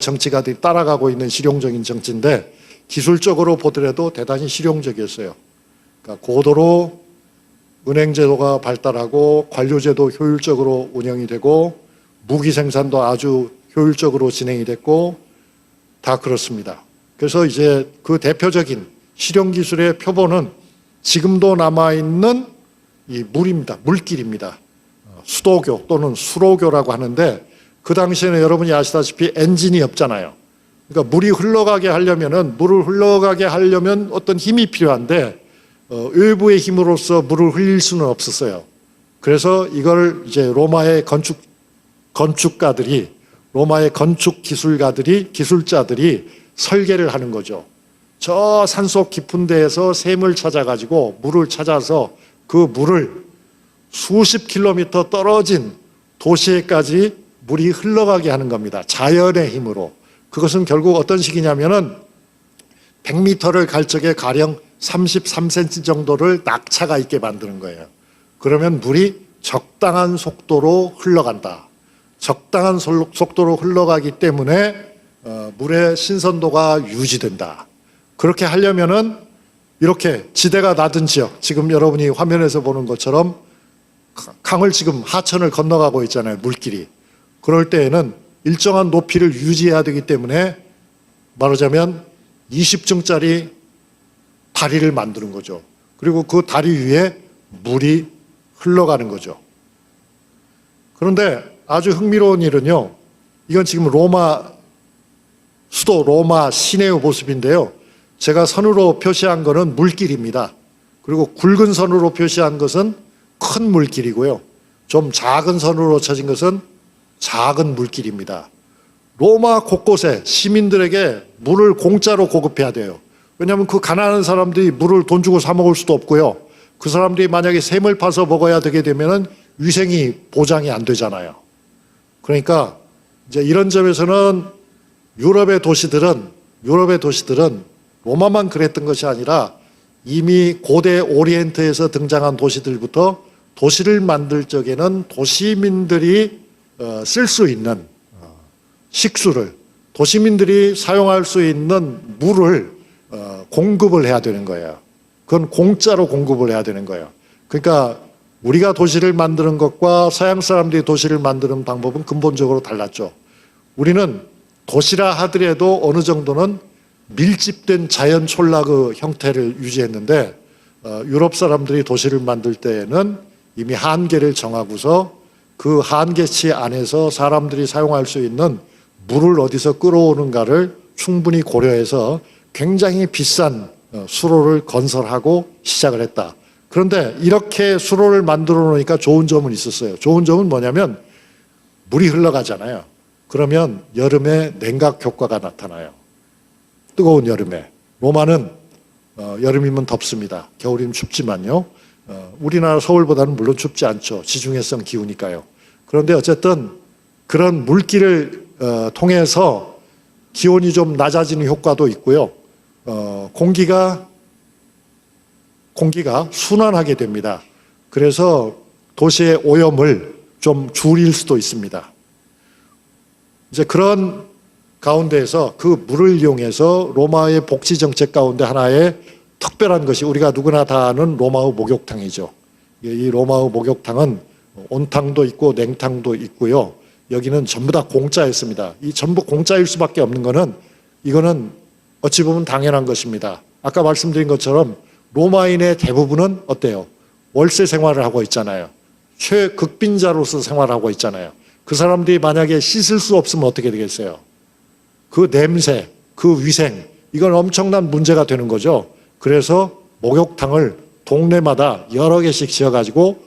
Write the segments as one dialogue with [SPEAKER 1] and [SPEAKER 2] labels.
[SPEAKER 1] 정치가들이 따라가고 있는 실용적인 정치인데 기술적으로 보더라도 대단히 실용적이었어요. 그러니까 고도로 은행제도가 발달하고 관료제도 효율적으로 운영이 되고 무기 생산도 아주 효율적으로 진행이 됐고 다 그렇습니다. 그래서 이제 그 대표적인 실용기술의 표본은 지금도 남아있는 이 물입니다. 물길입니다. 수도교 또는 수로교라고 하는데 그 당시에는 여러분이 아시다시피 엔진이 없잖아요. 그러니까 물이 흘러가게 하려면은 물을 흘러가게 하려면 어떤 힘이 필요한데 외부의 힘으로써 물을 흘릴 수는 없었어요. 그래서 이걸 이제 로마의 건축가들이 로마의 건축 기술자들이 설계를 하는 거죠. 저 산속 깊은 데에서 샘을 찾아가지고 물을 찾아서 그 물을 수십 킬로미터 떨어진 도시에까지 물이 흘러가게 하는 겁니다. 자연의 힘으로. 그것은 결국 어떤 식이냐면은 100m를 갈 적에 가령 33cm 정도를 낙차가 있게 만드는 거예요. 그러면 물이 적당한 속도로 흘러간다. 적당한 속도로 흘러가기 때문에 물의 신선도가 유지된다. 그렇게 하려면은 이렇게 지대가 낮은 지역, 지금 여러분이 화면에서 보는 것처럼 강을 지금 하천을 건너가고 있잖아요. 물길이. 그럴 때에는 일정한 높이를 유지해야 되기 때문에 말하자면 20층짜리 다리를 만드는 거죠. 그리고 그 다리 위에 물이 흘러가는 거죠. 그런데 아주 흥미로운 일은요. 이건 지금 수도 로마 시내의 모습인데요. 제가 선으로 표시한 것은 물길입니다. 그리고 굵은 선으로 표시한 것은 큰 물길이고요. 좀 작은 선으로 쳐진 것은 작은 물길입니다. 로마 곳곳에 시민들에게 물을 공짜로 공급해야 돼요. 왜냐하면 그 가난한 사람들이 물을 돈 주고 사 먹을 수도 없고요. 그 사람들이 만약에 샘을 파서 먹어야 되게 되면은 위생이 보장이 안 되잖아요. 그러니까 이제 이런 점에서는 유럽의 도시들은 로마만 그랬던 것이 아니라 이미 고대 오리엔트에서 등장한 도시들부터 도시를 만들 적에는 도시민들이 쓸 수 있는 식수를 도시민들이 사용할 수 있는 물을 공급을 해야 되는 거예요. 그건 공짜로 공급을 해야 되는 거예요. 그러니까 우리가 도시를 만드는 것과 서양 사람들이 도시를 만드는 방법은 근본적으로 달랐죠. 우리는 도시라 하더라도 어느 정도는 밀집된 자연 촌락의 형태를 유지했는데 유럽 사람들이 도시를 만들 때에는 이미 한계를 정하고서 그 한계치 안에서 사람들이 사용할 수 있는 물을 어디서 끌어오는가를 충분히 고려해서 굉장히 비싼 수로를 건설하고 시작을 했다. 그런데 이렇게 수로를 만들어 놓으니까 좋은 점은 있었어요. 좋은 점은 뭐냐면 물이 흘러가잖아요. 그러면 여름에 냉각 효과가 나타나요. 뜨거운 여름에. 로마는 여름이면 덥습니다. 겨울이면 춥지만요. 우리나라 서울보다는 물론 춥지 않죠. 지중해성 기후니까요. 그런데 어쨌든 그런 물길을 통해서 기온이 좀 낮아지는 효과도 있고요. 공기가 순환하게 됩니다. 그래서 도시의 오염을 좀 줄일 수도 있습니다. 이제 그런 가운데에서 그 물을 이용해서 로마의 복지 정책 가운데 하나의 특별한 것이 우리가 누구나 다 아는 로마의 목욕탕이죠. 이 로마의 목욕탕은 온탕도 있고 냉탕도 있고요. 여기는 전부 다 공짜였습니다. 이 전부 공짜일 수밖에 없는 거는 이거는 어찌 보면 당연한 것입니다. 아까 말씀드린 것처럼 로마인의 대부분은 어때요? 월세 생활을 하고 있잖아요. 최극빈자로서 생활하고 있잖아요. 그 사람들이 만약에 씻을 수 없으면 어떻게 되겠어요? 그 냄새, 그 위생, 이건 엄청난 문제가 되는 거죠. 그래서 목욕탕을 동네마다 여러 개씩 지어가지고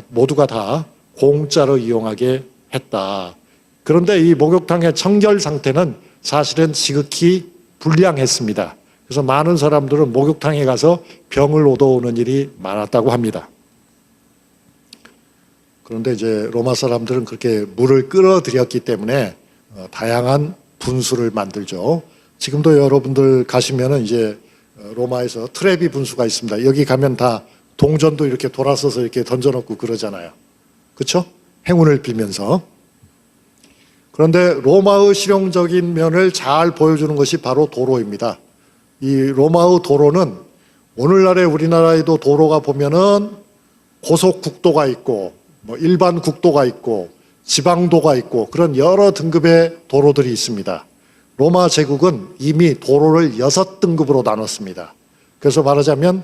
[SPEAKER 1] 모두가 다 공짜로 이용하게 했다. 그런데 이 목욕탕의 청결 상태는 사실은 지극히 불량했습니다. 그래서 많은 사람들은 목욕탕에 가서 병을 얻어오는 일이 많았다고 합니다. 그런데 이제 로마 사람들은 그렇게 물을 끌어들였기 때문에 다양한 분수를 만들죠. 지금도 여러분들 가시면은 이제 로마에서 트레비 분수가 있습니다. 여기 가면 다 동전도 이렇게 돌아서서 이렇게 던져놓고 그러잖아요. 그렇죠? 행운을 빌면서. 그런데 로마의 실용적인 면을 잘 보여주는 것이 바로 도로입니다. 이 로마의 도로는 오늘날의 우리나라에도 도로가 보면은 고속국도가 있고 뭐 일반 국도가 있고 지방도가 있고 그런 여러 등급의 도로들이 있습니다. 로마 제국은 이미 도로를 6등급으로 나눴습니다. 그래서 말하자면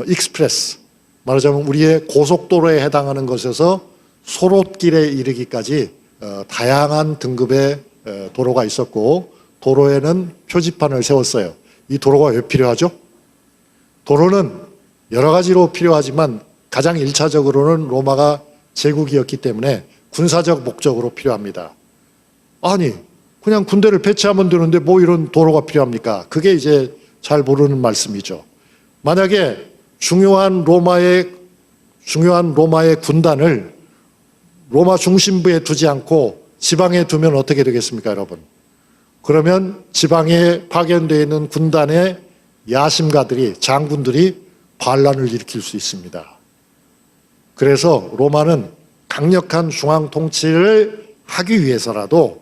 [SPEAKER 1] 익스프레스, 말하자면 우리의 고속도로에 해당하는 것에서 소롯길에 이르기까지 다양한 등급의 도로가 있었고 도로에는 표지판을 세웠어요. 이 도로가 왜 필요하죠? 도로는 여러 가지로 필요하지만 가장 1차적으로는 로마가 제국이었기 때문에 군사적 목적으로 필요합니다. 아니, 그냥 군대를 배치하면 되는데 뭐 이런 도로가 필요합니까? 그게 이제 잘 모르는 말씀이죠. 만약에 중요한 로마의 군단을 로마 중심부에 두지 않고 지방에 두면 어떻게 되겠습니까, 여러분? 그러면 지방에 파견되어 있는 군단의 야심가들이, 장군들이 반란을 일으킬 수 있습니다. 그래서 로마는 강력한 중앙 통치를 하기 위해서라도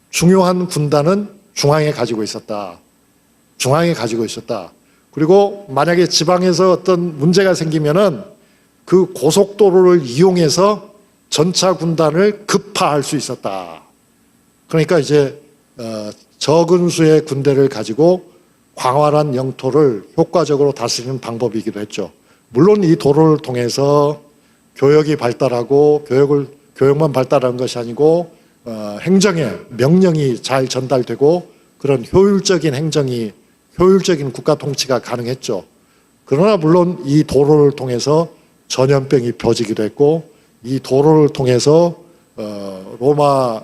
[SPEAKER 1] 중요한 군단은 중앙에 가지고 있었다. 중앙에 가지고 있었다. 그리고 만약에 지방에서 어떤 문제가 생기면은 그 고속도로를 이용해서 전차 군단을 급파할 수 있었다. 그러니까 이제 적은 수의 군대를 가지고 광활한 영토를 효과적으로 다스리는 방법이기도 했죠. 물론 이 도로를 통해서 교역이 발달하고 교역만 발달한 것이 아니고 행정의 명령이 잘 전달되고 그런 효율적인 행정이 효율적인 국가 통치가 가능했죠. 그러나 물론 이 도로를 통해서 전염병이 퍼지기도 했고 이 도로를 통해서 로마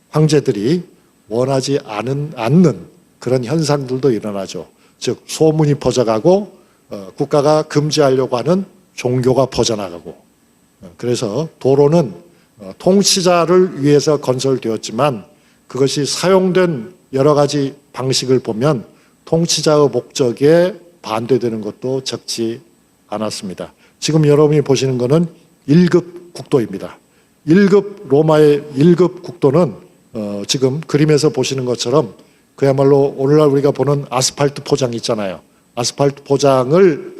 [SPEAKER 1] 황제들이 원하지 않는 그런 현상들도 일어나죠. 즉 소문이 퍼져가고 국가가 금지하려고 하는 종교가 퍼져나가고 그래서 도로는 통치자를 위해서 건설되었지만 그것이 사용된 여러 가지 방식을 보면 통치자의 목적에 반대되는 것도 적지 않았습니다. 지금 여러분이 보시는 것은 1급 국도입니다. 1급 로마의 1급 국도는 지금 그림에서 보시는 것처럼 그야말로 오늘날 우리가 보는 아스팔트 포장 있잖아요. 아스팔트 포장을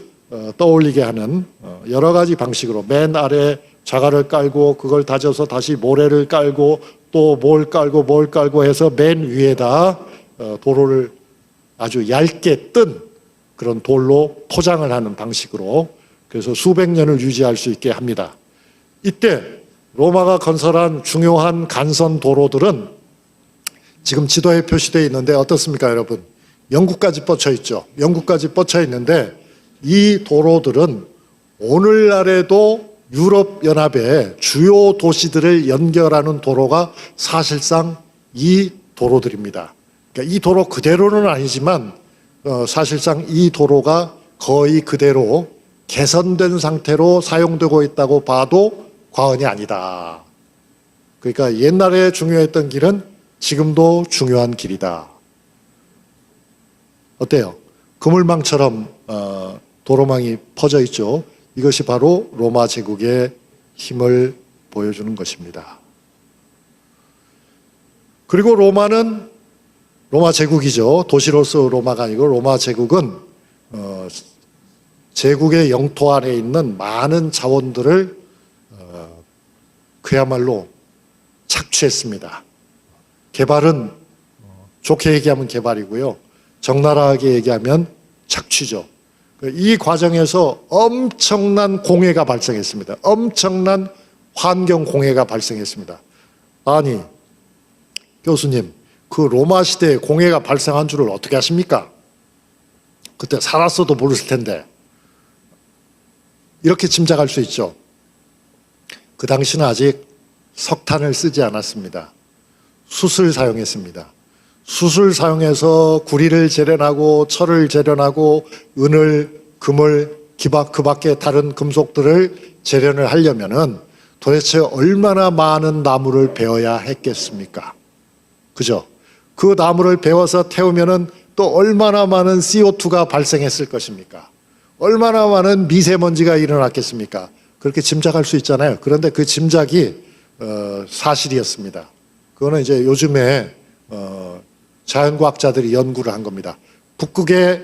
[SPEAKER 1] 떠올리게 하는 여러 가지 방식으로 맨 아래 자갈을 깔고 그걸 다져서 다시 모래를 깔고 또 뭘 깔고 해서 맨 위에다 도로를 아주 얇게 뜬 그런 돌로 포장을 하는 방식으로 그래서 수백 년을 유지할 수 있게 합니다. 이때 로마가 건설한 중요한 간선 도로들은 지금 지도에 표시되어 있는데 어떻습니까, 여러분? 영국까지 뻗쳐 있죠. 영국까지 뻗쳐 있는데 이 도로들은 오늘날에도 유럽연합의 주요 도시들을 연결하는 도로가 사실상 이 도로들입니다. 그러니까 이 도로 그대로는 아니지만 사실상 이 도로가 거의 그대로 개선된 상태로 사용되고 있다고 봐도 과언이 아니다. 그러니까 옛날에 중요했던 길은 지금도 중요한 길이다. 어때요? 그물망처럼 도로망이 퍼져 있죠. 이것이 바로 로마 제국의 힘을 보여주는 것입니다. 그리고 로마는 로마 제국이죠. 도시로서 로마가 아니고 로마 제국은 제국의 영토 안에 있는 많은 자원들을 그야말로 착취했습니다. 개발은 좋게 얘기하면 개발이고요. 적나라하게 얘기하면 착취죠. 이 과정에서 엄청난 공해가 발생했습니다. 엄청난 환경 공해가 발생했습니다. 아니, 교수님, 그 로마 시대에 공해가 발생한 줄을 어떻게 아십니까? 그때 살았어도 모르실 텐데. 이렇게 짐작할 수 있죠. 그 당시는 아직 석탄을 쓰지 않았습니다. 숯을 사용했습니다. 숯을 사용해서 구리를 재련하고 철을 재련하고 은을, 금을, 그 밖에 다른 금속들을 재련을 하려면은 도대체 얼마나 많은 나무를 베어야 했겠습니까? 그죠? 그 나무를 베어서 태우면은 또 얼마나 많은 CO2가 발생했을 것입니까? 얼마나 많은 미세먼지가 일어났겠습니까? 그렇게 짐작할 수 있잖아요. 그런데 그 짐작이 사실이었습니다. 그거는 이제 요즘에 자연과학자들이 연구를 한 겁니다. 북극에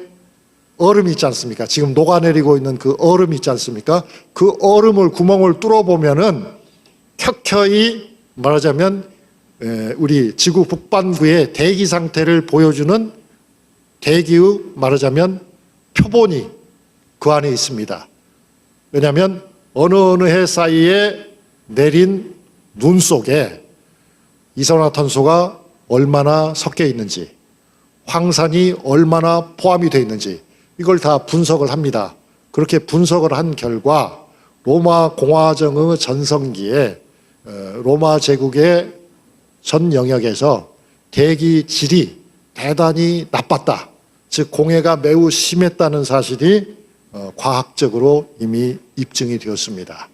[SPEAKER 1] 얼음이 있지 않습니까? 지금 녹아내리고 있는 그 얼음이 있지 않습니까? 그 얼음을 구멍을 뚫어보면은 켜켜이 말하자면 우리 지구 북반구의 대기 상태를 보여주는 대기의 말하자면 표본이 그 안에 있습니다. 왜냐하면 어느 해 사이에 내린 눈 속에 이산화탄소가 얼마나 섞여 있는지, 황산이 얼마나 포함이 되어 있는지 이걸 다 분석을 합니다. 그렇게 분석을 한 결과 로마 공화정의 전성기에 로마 제국의 전 영역에서 대기 질이 대단히 나빴다. 즉 공해가 매우 심했다는 사실이 과학적으로 이미 입증이 되었습니다.